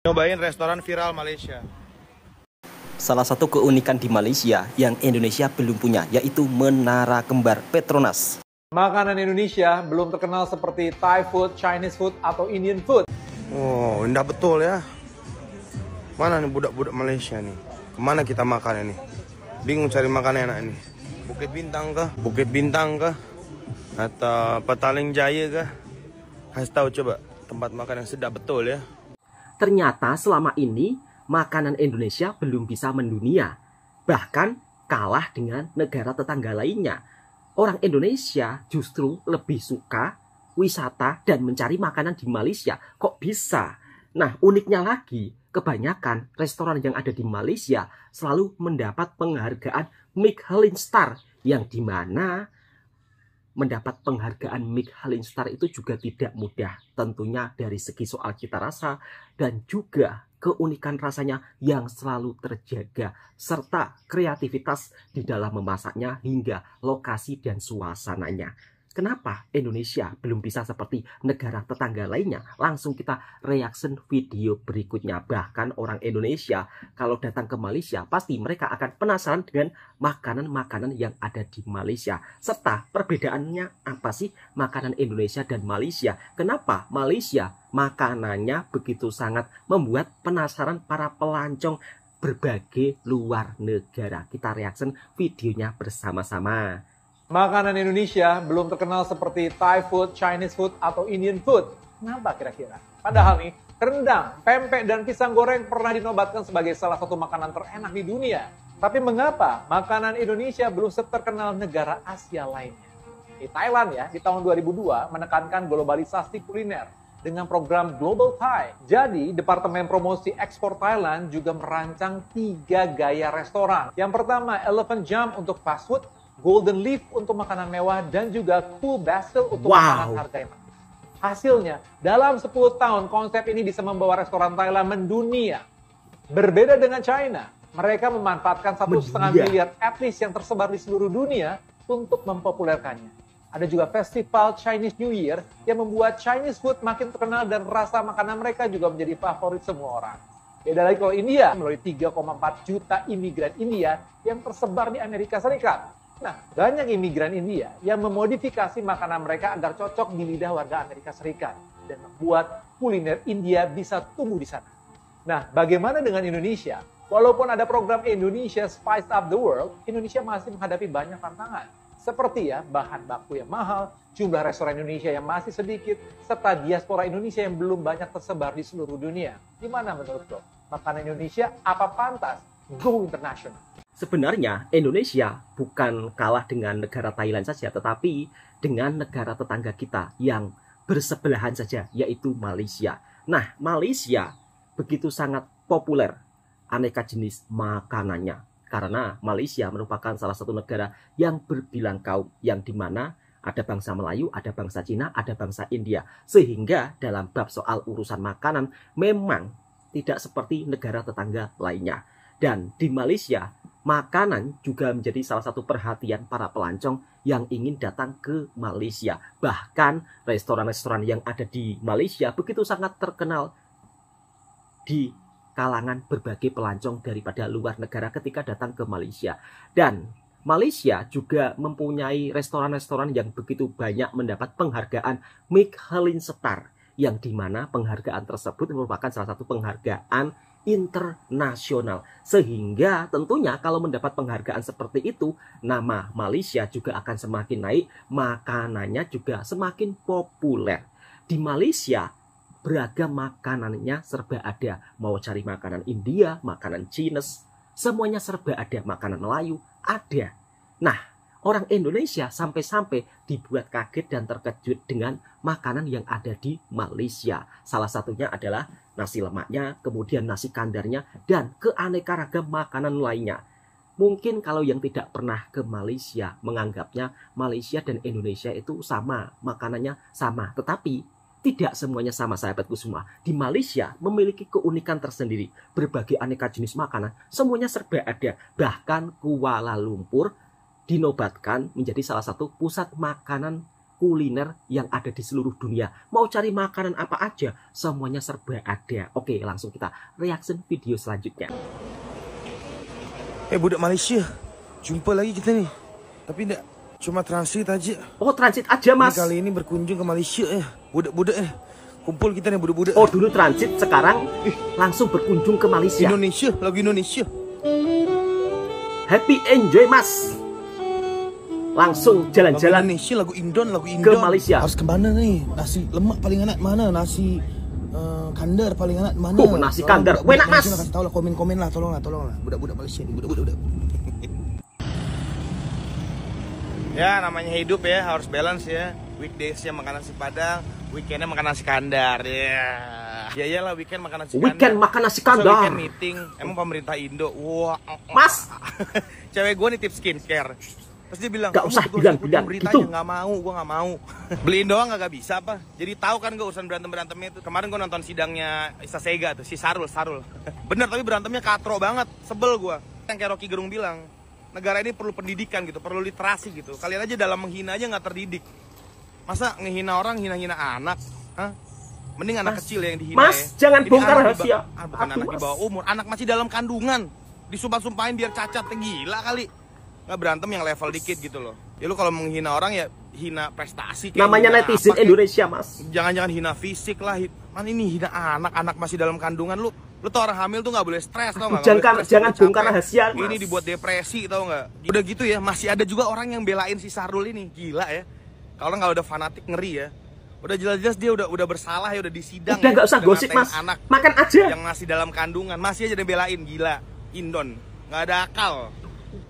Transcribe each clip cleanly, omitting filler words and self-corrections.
Nyobain restoran viral Malaysia. Salah satu keunikan di Malaysia yang Indonesia belum punya, yaitu Menara Kembar Petronas. Makanan Indonesia belum terkenal seperti Thai food, Chinese food, atau Indian food. Oh, indah betul ya. Mana nih budak-budak Malaysia nih? Kemana kita makan ini? Bingung cari makanan enak ini. Bukit Bintang kah? Bukit Bintang kah? Atau Petaling Jaya kah? Kasih tahu coba tempat makan yang sedap betul ya. Ternyata selama ini makanan Indonesia belum bisa mendunia, bahkan kalah dengan negara tetangga lainnya. Orang Indonesia justru lebih suka wisata dan mencari makanan di Malaysia. Kok bisa? Nah, uniknya lagi, kebanyakan restoran yang ada di Malaysia selalu mendapat penghargaan Michelin Star, yang dimana mendapat penghargaan Michelin Star itu juga tidak mudah. Tentunya dari segi soal cita rasa dan juga keunikan rasanya yang selalu terjaga, serta kreativitas di dalam memasaknya hingga lokasi dan suasananya. Kenapa Indonesia belum bisa seperti negara tetangga lainnya? Langsung kita reaction video berikutnya. Bahkan orang Indonesia kalau datang ke Malaysia pasti mereka akan penasaran dengan makanan-makanan yang ada di Malaysia. Serta perbedaannya apa sih makanan Indonesia dan Malaysia? Kenapa Malaysia makanannya begitu sangat membuat penasaran para pelancong berbagai luar negara? Kita reaction videonya bersama-sama. Makanan Indonesia belum terkenal seperti Thai food, Chinese food, atau Indian food. Kenapa kira-kira? Padahal nih, rendang, pempek, dan pisang goreng pernah dinobatkan sebagai salah satu makanan terenak di dunia. Tapi mengapa makanan Indonesia belum seterkenal negara Asia lainnya? Di Thailand ya, di tahun 2002 menekankan globalisasi kuliner dengan program Global Thai. Jadi, Departemen Promosi Ekspor Thailand juga merancang 3 gaya restoran. Yang pertama, Elephant Jump untuk fast food, Golden Leaf untuk makanan mewah, dan juga Cool Basil untuk makanan harga yang mahal. Hasilnya, dalam 10 tahun konsep ini bisa membawa restoran Thailand mendunia. Berbeda dengan China, mereka memanfaatkan 1,5 miliar etnis yang tersebar di seluruh dunia untuk mempopulerkannya. Ada juga festival Chinese New Year yang membuat Chinese food makin terkenal dan rasa makanan mereka juga menjadi favorit semua orang. Beda lagi kalau India, melalui 3,4 juta imigran India yang tersebar di Amerika Serikat. Nah, banyak imigran India yang memodifikasi makanan mereka agar cocok di lidah warga Amerika Serikat dan membuat kuliner India bisa tumbuh di sana. Nah, bagaimana dengan Indonesia? Walaupun ada program Indonesia Spice Up the World, Indonesia masih menghadapi banyak tantangan. Seperti ya, bahan baku yang mahal, jumlah restoran Indonesia yang masih sedikit, serta diaspora Indonesia yang belum banyak tersebar di seluruh dunia. Gimana menurut lo? Makanan Indonesia apa pantas go international? Sebenarnya Indonesia bukan kalah dengan negara Thailand saja, tetapi dengan negara tetangga kita yang bersebelahan saja, yaitu Malaysia. Nah, Malaysia begitu sangat populer aneka jenis makanannya, karena Malaysia merupakan salah satu negara yang berbilang kaum, yang dimana ada bangsa Melayu, ada bangsa Cina, ada bangsa India. Sehingga dalam bab soal urusan makanan memang tidak seperti negara tetangga lainnya. Dan di Malaysia, makanan juga menjadi salah satu perhatian para pelancong yang ingin datang ke Malaysia. Bahkan restoran-restoran yang ada di Malaysia begitu sangat terkenal di kalangan berbagai pelancong daripada luar negara ketika datang ke Malaysia. Dan Malaysia juga mempunyai restoran-restoran yang begitu banyak mendapat penghargaan Michelin Star, yang dimana penghargaan tersebut merupakan salah satu penghargaan internasional. Sehingga tentunya kalau mendapat penghargaan seperti itu, nama Malaysia juga akan semakin naik, makanannya juga semakin populer. Di Malaysia beragam makanannya serba ada. Mau cari makanan India, makanan Chinese, semuanya serba ada. Makanan Melayu ada. Nah, orang Indonesia sampai-sampai dibuat kaget dan terkejut dengan makanan yang ada di Malaysia. Salah satunya adalah nasi lemaknya, kemudian nasi kandarnya, dan keanekaragam makanan lainnya. Mungkin kalau yang tidak pernah ke Malaysia menganggapnya Malaysia dan Indonesia itu sama, makanannya sama. Tetapi tidak semuanya sama, sahabatku semua. Di Malaysia memiliki keunikan tersendiri. Berbagai aneka jenis makanan, semuanya serba ada. Bahkan Kuala Lumpur dinobatkan menjadi salah satu pusat makanan kuliner yang ada di seluruh dunia. Mau cari makanan apa aja, semuanya serba ada. Oke, langsung kita reaction video selanjutnya. Budak Malaysia, jumpa lagi kita nih. Tapi enggak cuma transit aja. Oh, transit aja, Mas. Kali ini berkunjung ke Malaysia ya. Budak-budak kumpul kita nih budak-budak. Oh, dulu transit, sekarang langsung berkunjung ke Malaysia. Indonesia, lagu Indonesia. Happy enjoy, Mas. Langsung jalan-jalan Indonesia, lagu Indon ke Malaysia. Harus kemana nih? Nasi lemak paling enak mana? Nasi kandar paling enak mana? Oh, nasi kandar. Enak, Mas. Kasih tahu lah, komen-komen lah, tolonglah. Budak-budak Malaysia nih, budak-budak. Ya, namanya hidup ya, harus balance ya. Weekdays-nya makan nasi Padang, weekend-nya makan nasi kandar ya. Ya iyalah, weekend makan nasi kandar. Weekend makan nasi Masa kandar. weekend meeting, emang pemerintah Indo. Wah, Mas. Cewek gue nih tips skincare. Terus dia bilang, Gak usah bilang-bilang beritanya gitu. nggak mau, gue nggak mau. Beliin doang nggak bisa apa. Jadi tahu kan gue urusan berantem-berantemnya itu. Kemarin gue nonton sidangnya Isa Sega tuh, si Sarul. Bener, tapi berantemnya katro banget, sebel gue. Yang kayak Rocky Gerung bilang, negara ini perlu pendidikan gitu, perlu literasi gitu. Kalian aja dalam menghina aja nggak terdidik. Masa ngehina orang, hina-hina anak? Hah? Mending anak kecil yang dihina. Mas, jangan bongkar rahasia. Bukan anak di bawah umur, anak masih dalam kandungan. Disumpah-sumpahin biar cacat, gila kali. Nggak berantem yang level dikit gitu loh. Ya lu kalau menghina orang ya hina prestasi. Namanya netizen Indonesia, Mas. Jangan-jangan hina fisik lah. Man, ini hina anak masih dalam kandungan lu. Lu tuh orang hamil tuh nggak boleh stres, tau nggak? Jangan bongkar rahasia, Mas. Ini dibuat depresi, tau nggak? Udah gitu ya, masih ada juga orang yang belain si Sarul ini, gila ya. Kalau nggak udah fanatik, ngeri ya. Udah jelas-jelas dia udah bersalah ya, udah disidang. Udah nggak usah gosip, Mas. Anak makan aja. yang masih dalam kandungan, masih aja dia belain, gila. Indon, nggak ada akal.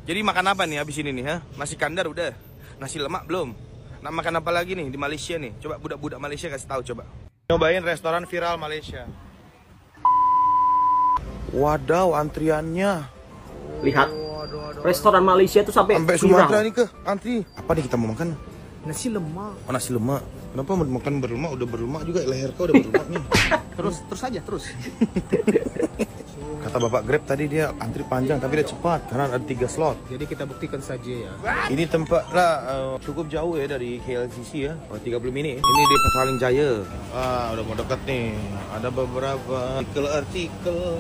Jadi makan apa nih habis ini nih, ha? Nasi kandar udah, nasi lemak belum. Nah, makan apa lagi nih di Malaysia nih? Coba budak-budak Malaysia kasih tahu coba. Cobain restoran viral Malaysia. Wadaw, antriannya. Lihat, restoran Malaysia itu sampai Sumatera nih ke antri. Apa nih kita mau makan? Nasi lemak. Oh, nasi lemak. Kenapa mau makan berlemak? Udah berlemak juga, leher kau udah berlemak nih. Terus aja. Kata Bapak Grab tadi dia antri panjang tapi dia cepat karena ada 3 slot. Jadi kita buktikan saja ya. Ini tempat lah cukup jauh ya dari KLCC ya. 30 menit. Ini di Petaling Jaya. Udah mau dekat nih. Ada beberapa artikel.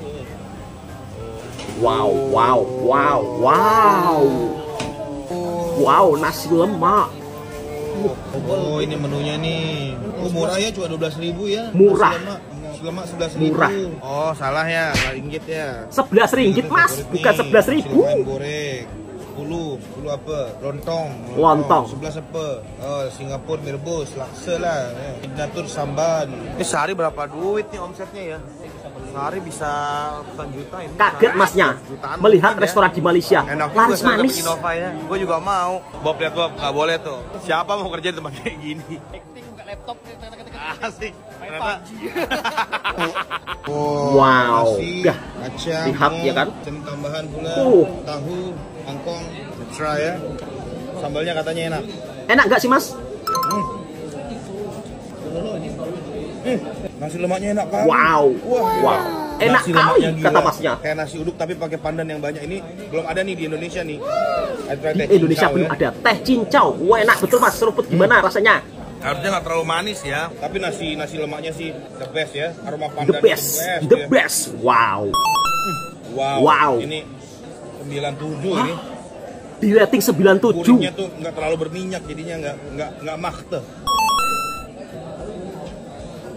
Wow, nasi lemak. Oh, ini menunya nih. Oh, murah ya, cuma 12.000 ya. Murah. Nasi lemak 11.000. Murah. Oh, salah ya, ringgit ya. 11 ringgit, Mas, bukan 11.000. Ayam goreng. 10 apa? Lontong. Lontong. 11 apa? Oh, Singapura mie rebus, laksa lah. Signatur samban. Ini sehari berapa duit nih omsetnya ya? Sehari bisa ratusan juta ini. Kaget Masnya Jutaan melihat mungkin ya. restoran di Malaysia. Enak juga Laris saya manis. dapet Innova ya. Gue juga mau. Bob, lihat Bob, nggak boleh tuh. Siapa mau kerja di tempat kayak gini? Acting buka laptop Asik. main Ternyata. PUBG. Wow. Nasi, Dah. kacang, Lihat ya kan? tambahan pula, tahu, kangkong, try ya. Sambalnya katanya enak. Enak nggak sih, Mas? Nasi lemaknya enak kali. Wow. Wah. Enak Nasi kali lemaknya kata gila. Masnya. Kayak nasi uduk tapi pakai pandan yang banyak. Ini belum ada nih di Indonesia nih. Di Indonesia belum ada teh cincau. Wah, enak betul, Mas. Seruput gimana rasanya? Harusnya nggak terlalu manis ya. Tapi nasi lemaknya sih the best ya. Aroma The pandan best. ya. Wow. Wow. Ini 97 ini. Di rating 97. Gurihnya tuh nggak terlalu berminyak, jadinya nggak makte.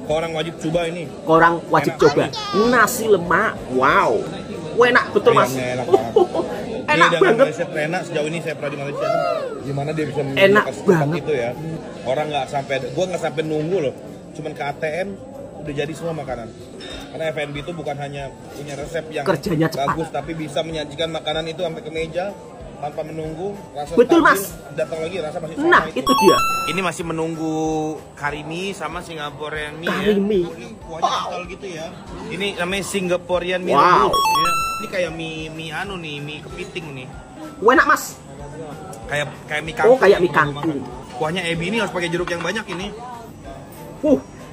Orang wajib coba ini. Orang wajib Enak coba. kali. Nasi lemak. Wow. Wah, enak betul, Mas. Ayamnya enak banget. Enak Dia dengan banget. Malaysia Trena sejauh ini saya pernah di Malaysia tuh, gimana dia bisa Enak setempat banget. itu ya. Orang gua nggak sampai nunggu loh. Cuman ke ATM udah jadi semua makanan. Karena F&B itu bukan hanya punya resep yang Kerjanya cepat. bagus, tapi bisa menyajikan makanan itu sampai ke meja tanpa menunggu. Rasa Betul, stabil, Mas. Datang lagi rasa masih sama. Nah, itu dia. Ini masih menunggu karimi sama Singaporean mie Karimi. ya. Kuahnya kental gitu ya. Ini namanya Singaporean mie Wow. rebus. Ya. Ini kayak mie anu nih, mie kepiting nih. Wah, enak, Mas. Kayak mie kangkung. Oh, kayak mie yang gua kangkung. makan. Kuahnya ebi ini harus pakai jeruk yang banyak ini.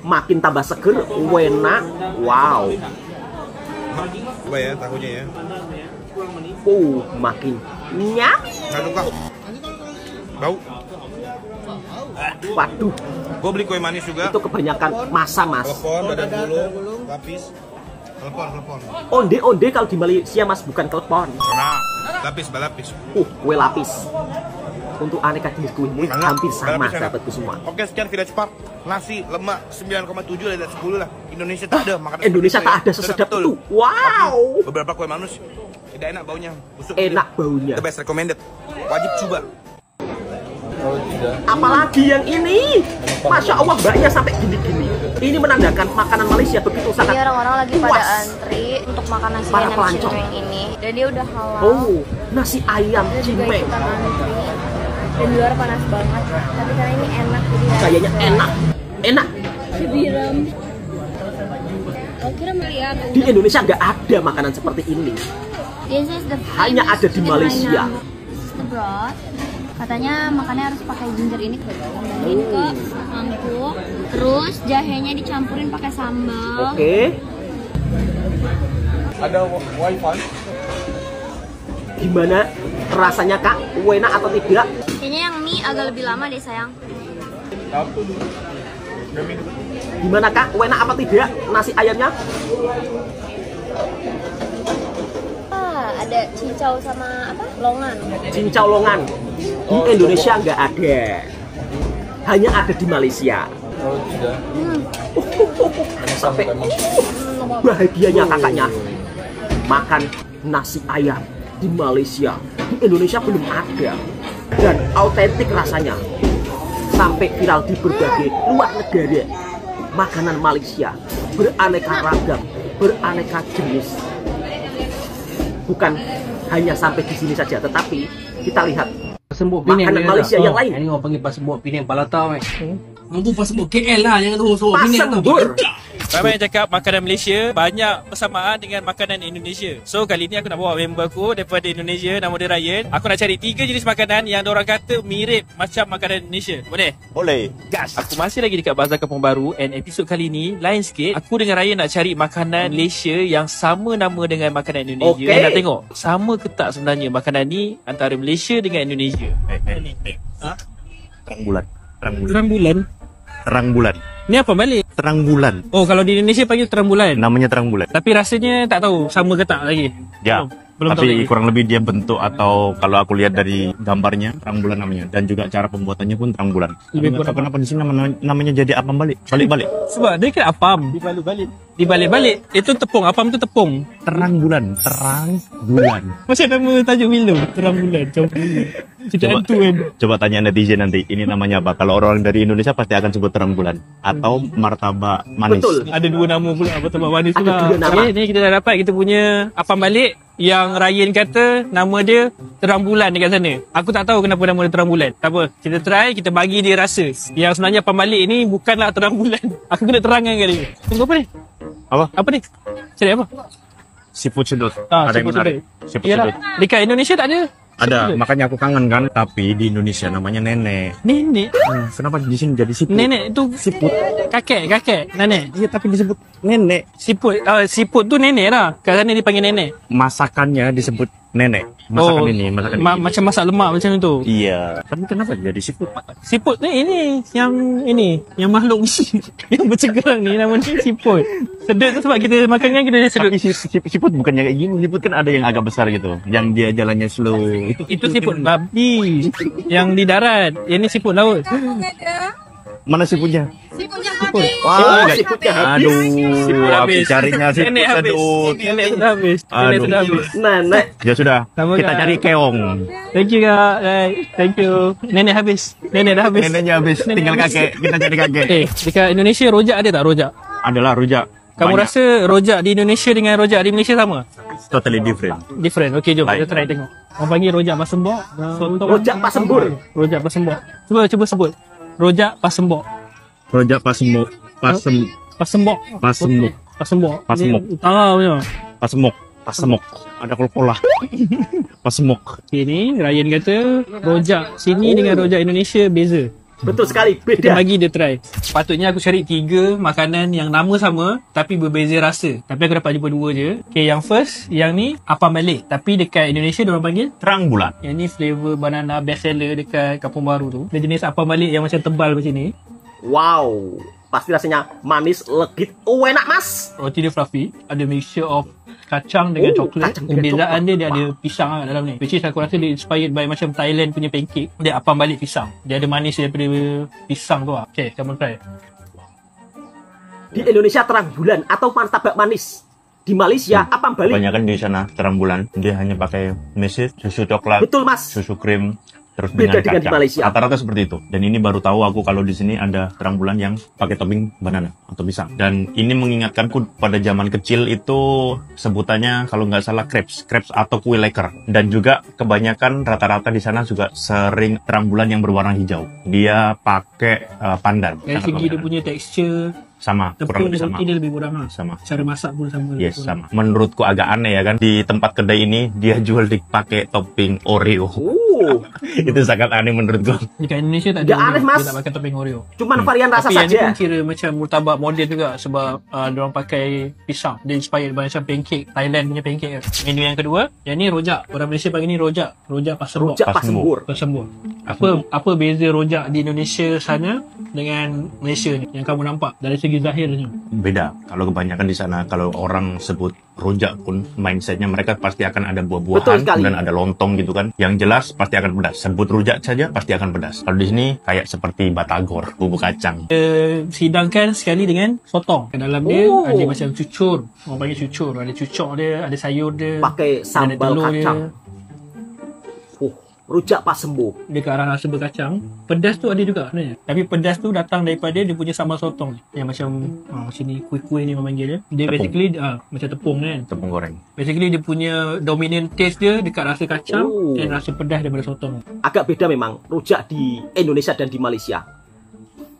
Makin tambah seger, enak. Wow. Coba ya tahunya ya. Makin nyam. Nggak suka. Bau. Waduh, Gue beli kue manis juga. itu kebanyakan masa mas. Telepon, badan bulu, lapis. Telepon. Onde kalau di Malaysia mas, bukan telepon. Nah, lapis, balapis. Kue lapis. Untuk aneka jenis kue ini Enak. hampir sama Balapis enak. sahabatku semua. Oke, sekian video cepat. Nasi lemak 9,7 dari 10 lah. Indonesia tak ada makanan. Indonesia seperti tak ada itu ya. sesedap Betul. itu. Wow. Beberapa kue manus tidak enak baunya. Busuk. Enak baunya. The best recommended. Wajib coba. Apalagi yang ini, Masya Allah mbaknya sampai gini-gini. Ini menandakan makanan Malaysia begitu Ini sangat orang-orang lagi pada puas. antri untuk makan nasi Para ayam pelancong. cincang ini. Dan dia udah halal. Oh, nasi ayam Kita juga cimek. ikutan antri. Dan di luar panas banget. Tapi karena ini enak jadi Kayaknya enak. Biram. Oh, kira melihat. Di Indonesia nggak ada makanan seperti ini. This is the Hanya famous ada di chicken Malaysia. Hainam. This is the broth. Katanya makannya harus pakai ginger ini tambahin ke mangkuk. Terus jahenya dicampurin pakai sambal. Oke, Ada wifi. gimana rasanya kak? Enak atau tidak? Kayaknya yang mie agak lebih lama deh sayang. Gimana kak? Enak apa tidak? Nasi ayamnya? Ada cincau sama apa? Longan. Cincau longan. Di Indonesia nggak ada. Hanya ada di Malaysia. Sampai bahagianya kakaknya makan nasi ayam di Malaysia. Di Indonesia belum ada. Dan autentik rasanya. Sampai viral di berbagai luar negara. Makanan Malaysia beraneka ragam, beraneka jenis. Bukan hanya sampai di sini saja, tetapi kita lihat Pasembuk makanan Malaysia yang lain. Ini orang panggil pasembuk Penang Palatau Mampu pasembuk KL lah, jangan tunggu suruh Penang tu. Pasembur. Ramai yang cakap makanan Malaysia banyak persamaan dengan makanan Indonesia. So kali ni aku nak bawa member aku daripada Indonesia, nama dia Ryan. Aku nak cari 3 jenis makanan yang orang kata mirip macam makanan Indonesia. Boleh? Boleh. Gas. Aku masih lagi dekat Bazar Kampung Baru and episod kali ni lain sikit. Aku dengan Ryan nak cari makanan Malaysia yang sama nama dengan makanan Indonesia. Okey. Nak tengok sama ke tak sebenarnya makanan ni antara Malaysia dengan Indonesia. Terang bulan. Terang bulan. Terang bulan. Ni apa balik? Terang bulan. Oh, kalau di Indonesia panggil terang bulan. Namanya terang bulan. Tapi rasanya tak tahu sama ke tak lagi. Ya. Belum tahu Tapi lagi. kurang lebih dia bentuk atau kalau aku lihat dari gambarnya terang bulan namanya dan juga cara pembuatannya pun terang bulan. Lebih Tapi nggak tahu kurang. kenapa di sini namanya jadi apam balik. Balik-balik. Sebab dia kira apam. Dibalik-balik. Itu tepung. Apam tu tepung. Terang bulan. Terang bulan. Macam nama tajuk film. Terang bulan. Tidak Coba- hantu kan. Coba tanya netizen nanti ini namanya apa. Kalau orang dari Indonesia pasti akan sebut terang bulan atau martabak manis. Betul. Ada 2 nama pula. Martabak manis Ada pula. 2 nama. Okay, ni kita dah dapat kita punya apam balik. Yang Ryan kata nama dia terang bulan dekat sana. Aku tak tahu kenapa nama dia terang bulan. Tak apa. Kita try. Kita bagi dia rasa. Yang sebenarnya apam balik ni bukanlah terang bulan. Aku kena terangkan kat dia. Tunggu apa ni? Apa? Apa ni? Cari apa? Seafood sedut. Ah, Ada yang seafood menarik. sedut. Seafood Yalah. sedut. Dekat Indonesia tak ada. Ada, makanya aku kangen kan. Tapi di Indonesia namanya nenek. Nenek. Kenapa di sini jadi seafood? Nenek tu siput. Kakek, nenek. Iya, tapi disebut nenek. Siput tu nenek lah. Kat sana dipanggil nenek. Masakannya disebut nenek. Masakan ini, masakan ini. Macam masak lemak macam tu. Iya. Tapi kenapa jadi seafood? Siput ni yang makhluk yang bercegerang ni nama ni siput. Sedut tu sebab kita makan kan kita sedut. Tapi seafood bukannya kayak gini. Seafood kan ada yang agak besar gitu. Yang dia jalannya slow. Itu siput babi yang di darat. Yang ni siput laut. Mana seafoodnya? Wah, siputnya habis. Aduh, api carinya seafood Nenek habis. sedut. Nenek sudah habis. Nenek Aduh. sudah habis. Nenek. Ya sudah, Sama kita kak. cari keong. Thank you kak. Thank you. Nenek habis. Nenek dah habis. Neneknya habis, Nenek tinggal habis. kakek. Kita cari kakek. Dekat Indonesia rojak ada tak rojak? Adalah rujak. Kamu Banyak. rasa rojak di Indonesia dengan rojak di Malaysia sama? Totally different. Different. Okey, jom Baik. kita try tengok. Orang panggil rojak pasembok. Rojak pasembur. Rojak pasembok. Cuba sebut. Rojak pasembok. Rujak pasemuk. Pasembok. Pasemuk. Pasembok. Pasemok. Punya. Pasemuk. Ada kol-kolah. Pasemuk. Okay, ni Ryan kata rojak sini dengan rojak Indonesia beza. Betul sekali, Kita beda. bagi dia try. Patutnya aku cari 3 makanan yang nama sama tapi berbeza rasa. Tapi aku dapat jumpa 2 je. Okay, yang first, yang ni apam balik. Tapi dekat Indonesia diorang panggil Terang bulan. yang ni flavor banana best seller dekat Kampung Baru tu. Dia jenis apam balik yang macam tebal macam ni. Wow, pasti rasanya manis, legit, enak mas. Roti dia fluffy. Ada mixture of kacang dengan coklat. kacang dengan Perbezaan coklat. dia ada pisang lah dalam ni. Which is aku rasa dia inspired by macam Thailand punya pancake. Dia apam balik pisang. Dia ada manis daripada pisang tu lah. Okay, kamu try. Di Indonesia terang bulan atau martabak manis. Di Malaysia apam balik. Kebanyakan di sana terang bulan dia hanya pakai meses, susu coklat, Betul mas. susu krim, terus Beda dengan dengan di kacang. Malaysia. Rata-rata seperti itu. Dan ini baru tahu aku kalau di sini ada terang bulan yang pakai topping banana atau pisang. Dan ini mengingatkanku pada zaman kecil itu sebutannya kalau nggak salah crepes atau kue leker. Dan juga kebanyakan rata-rata di sana juga sering terang bulan yang berwarna hijau. Dia pakai pandan. Dari Sangat segi dia dominan. punya tekstur, Sama, kurang tepung lebih sama. roti dia lebih kurang lah. Sama. Cara masak pun sama. Yes, sama. Menurutku agak aneh ya kan. Di tempat kedai ini dia jual dipakai topping Oreo. Itu sangat aneh menurutku. Dekat Indonesia tak Nggak ada aneh, Oreo. Mas. Dia tak pakai topping Oreo. Cuman varian rasa Tapi yang ni saja. pun kira macam murtabak moden juga sebab diorang pakai pisang. Dia inspired by macam pancake, Thailand punya pancake kan. Menu yang kedua, yang ni rojak. Orang Malaysia panggil ni rojak. Rojak pasembok. Rujak pasembur. Pasembok. Apa beza rojak di Indonesia sana dengan Malaysia ni yang kamu nampak dari segi zahirnya? Beda. Kalau kebanyakan di sana, kalau orang sebut rojak pun mindsetnya mereka pasti akan ada Betul buah-buahan sekali. dan ada lontong gitu kan. Yang jelas pasti akan pedas. Sebut rojak saja pasti akan pedas. Kalau di sini kayak seperti batagor, bubuk kacang. Sidangkan sekali dengan sotong. Dalam dia ada macam cucur. Orang panggil cucur. Ada cucuk dia, ada sayur dia. Pakai ada sambal telur kacang. Rujak pasembur. Dia ke arah rasa berkacang. Pedas tu ada juga sebenarnya. Tapi pedas tu datang daripada dia punya sambal sotong. Yang macam macam ni kuih-kuih ni orang panggil dia. Dia Tepung. basically macam tepung kan. Tepung goreng. Basically dia punya dominant taste dia dekat rasa kacang dan rasa pedas daripada sotong. Agak beda memang rujak di Indonesia dan di Malaysia.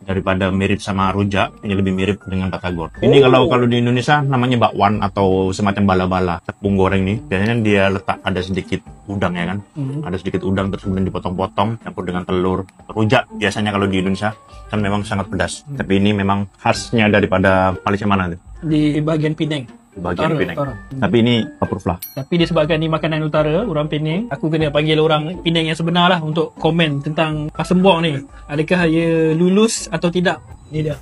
Daripada mirip sama rujak, ini lebih mirip dengan batagor. Ini kalau di Indonesia namanya bakwan atau semacam bala-bala. Tepung goreng nih, biasanya dia letak ada sedikit udang ya kan. Ada sedikit udang terus kemudian dipotong-potong, campur dengan telur. Rujak biasanya kalau di Indonesia kan memang sangat pedas. Tapi ini memang khasnya daripada Malaysia mana tuh? Di bahagian Penang. Bagian Utara, Penang. utara. Tapi ini approve lah. Tapi disebabkan ni makanan utara, orang Penang, aku kena panggil orang Penang yang sebenar lah untuk komen tentang pasembok ni. Adakah ia lulus atau tidak? Ni dia.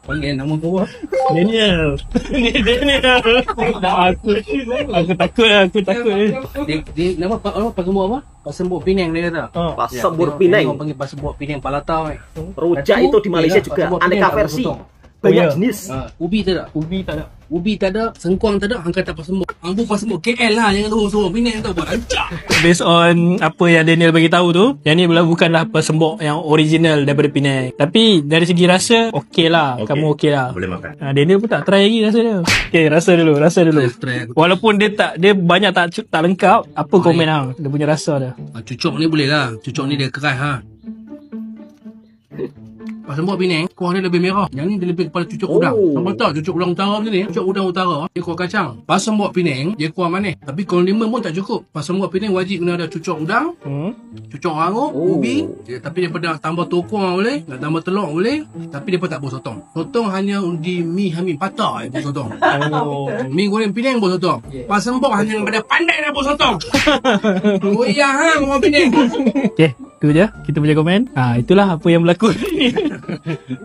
Panggil nama kau apa? Daniel. Ni Daniel. Aku takut. Dia nama pasembok apa? Pasembok Penang dia kata. Pasembur Dia Penang. orang panggil pasembok Penang Palatau eh. Rujak itu di Malaysia juga aneka versi. Banyak jenis. Ubi tak ada. Ubi tak ada. Ubi tak ada, sengkuang tak ada, hang kata pasembok. Ambu pasembok KL lah, jangan suruh Penang tau buat rancak. Based on apa yang Daniel bagi tahu tu, yang ni bukanlah pasembok yang original daripada Penang. Tapi dari segi rasa, okey lah. Okey. Kamu okey lah. Boleh makan. Daniel pun tak try lagi rasa dia. Okay, rasa dulu. Try aku. Walaupun dia banyak tak lengkap, apa komen hang? Dia punya rasa dia. Cucuk ni boleh lah. Cucuk ni dia keras ha. Pasembok Penang, kuah dia lebih merah. Yang ni dia lebih kepada cucuk udang. Nampak tak cucuk udang utara macam ni? Cucuk udang utara, dia kuah kacang. Pasembok Penang, dia kuah manis. Tapi condiment pun tak cukup. Pasembok Penang wajib kena ada cucuk udang, cucuk rangup, ubi. Tapi dia pada tambah tokong boleh, nak tambah telur boleh. Tapi dia pun tak buat sotong. Sotong hanya di mi hamil patah buat sotong. Mi goreng Penang buat sotong. Pasembok hanya pada pandai nak buat sotong. Oh ya ha, orang Penang. Okay, tu je kita punya komen. Itulah apa yang berlaku.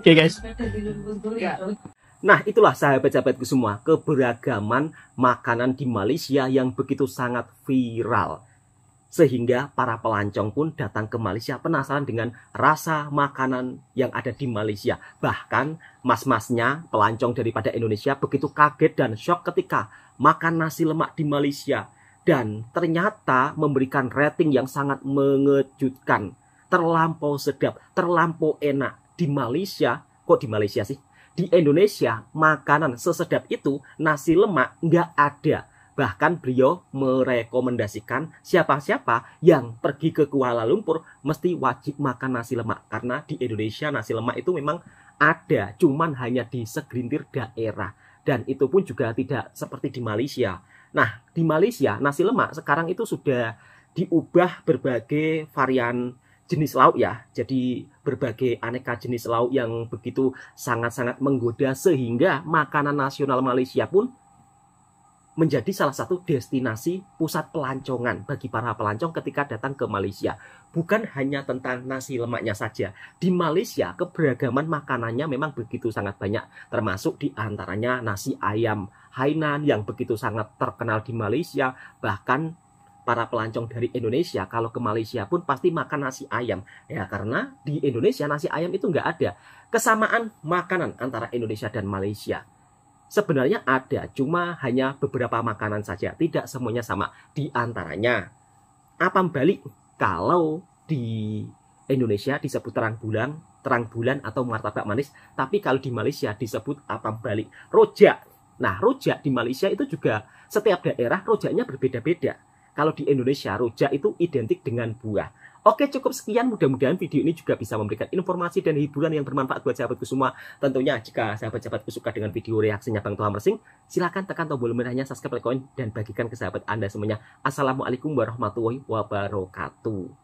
Okay guys. Nah, itulah sahabat-sahabatku semua, keberagaman makanan di Malaysia yang begitu sangat viral. Sehingga para pelancong pun datang ke Malaysia penasaran dengan rasa makanan yang ada di Malaysia. Bahkan mas-masnya pelancong daripada Indonesia begitu kaget dan shock ketika makan nasi lemak di Malaysia. Dan ternyata memberikan rating yang sangat mengejutkan. Terlampau sedap, terlampau enak. Di Malaysia, kok di Malaysia sih? Di Indonesia, makanan sesedap itu, nasi lemak, nggak ada. Bahkan beliau merekomendasikan siapa-siapa yang pergi ke Kuala Lumpur mesti wajib makan nasi lemak. Karena di Indonesia nasi lemak itu memang ada, cuman hanya di segelintir daerah. Dan itu pun juga tidak seperti di Malaysia. Nah, di Malaysia nasi lemak sekarang itu sudah diubah berbagai varian jenis lauk ya. Jadi berbagai aneka jenis lauk yang begitu sangat-sangat menggoda sehingga makanan nasional Malaysia pun menjadi salah satu destinasi pusat pelancongan bagi para pelancong ketika datang ke Malaysia. Bukan hanya tentang nasi lemaknya saja. Di Malaysia keberagaman makanannya memang begitu sangat banyak. Termasuk di antaranya nasi ayam Hainan yang begitu sangat terkenal di Malaysia. Bahkan para pelancong dari Indonesia kalau ke Malaysia pun pasti makan nasi ayam. Ya karena di Indonesia nasi ayam itu nggak ada. Kesamaan makanan antara Indonesia dan Malaysia sebenarnya ada, cuma hanya beberapa makanan saja, tidak semuanya sama. Di antaranya apam balik kalau di Indonesia disebut terang bulan atau martabak manis, tapi kalau di Malaysia disebut apam balik. Rojak. Nah, rojak di Malaysia itu juga setiap daerah rojaknya berbeda-beda. Kalau di Indonesia rojak itu identik dengan buah. Oke, cukup sekian. Mudah-mudahan video ini juga bisa memberikan informasi dan hiburan yang bermanfaat buat sahabatku semua. Tentunya jika sahabat-sahabatku suka dengan video reaksinya Bang Toha Mersing, silahkan tekan tombol merahnya, subscribe, like, komen, dan bagikan ke sahabat Anda semuanya. Assalamualaikum warahmatullahi wabarakatuh.